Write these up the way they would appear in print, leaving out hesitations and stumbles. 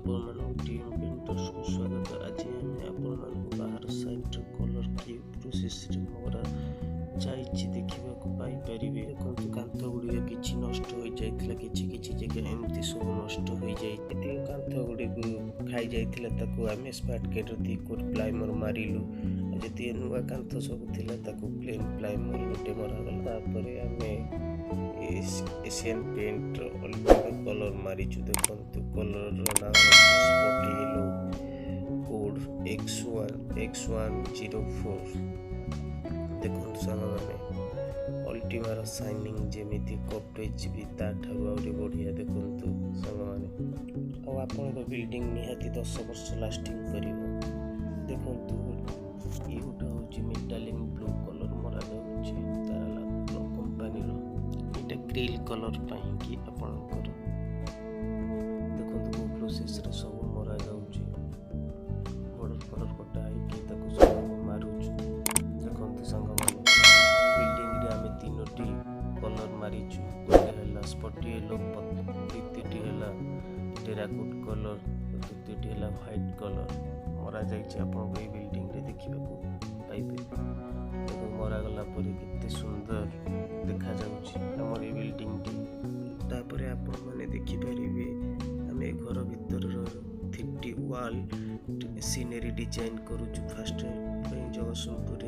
Team painters को स्वागत। आज आम बाहर साइड कलर कि प्रोसेस मरा जाइए देखा पारे। देखो कांथ गुड़िक कि नष्ट हो जाता कि जगह एमती सब नष्ट हो जाए। कांथ गुड़ी खाई जाता आम स्मार्ट गेट प्लाइमर मारिलु। जी नुआ कांथ सब था प्लेन प्लाइमर गोटे मरागला। आम एशियन पेंट अल्टिमा कलर मारिचु। देखो कलर ना स्पॉटी येलो कोड X1X104। देखो साल मैंने अल्टिमार शाइनिंग जमी कवरेज भी ताठारू बढ़िया। देखु साल मैंने आपण बिल्डिंग निहाती 10 वर्ष लास्टिंग कर। देखु ये गोटे हूँ मेटालिक ब्लू कलर मरा कंपानी ग्रिल कलर कि आपणकर देखो को प्रोसेस रे सब मरा जाउची। बॉर्डर कलर कटा सब मारुछु। देखो संग माने बिल्डिंग रे आमे तीनोटी कलर मारिछु। गोटे हला स्पॉटी येलो, द्वितीयटी हला टेराकोट कलर, तृतीयटी हला व्हाइट कलर मरा जाइछि। आपण ए बिल्डिंग रे देखिबाकू पाइबे। देखो मरा गला परे केते सुंदर देखा जाउछि हमर ए बिल्डिंग टी। तापरे आपण माने देखि परिबे हमें घर भीतर 3D वॉल सीनरी डिजाइन करूछु। फर्स्ट जगतसपुर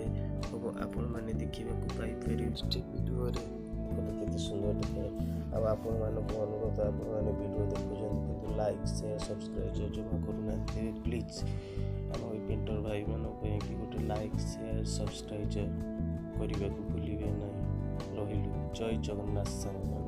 हम आपण माने देखिबाकू पाइ परिबे वीडियो रे केते सुंदर दिखे। अब आपण माने अनुरोध आपण माने वीडियो देखुछन किंतु लाइक शेयर सब्सक्राइब जमा करूना प्लीज। हम पेंटर भाई मानो कि गोटे लाइक शेयर सब्सक्राइब करने को भूलिए ना। रही जय जगन्नाथ सामने।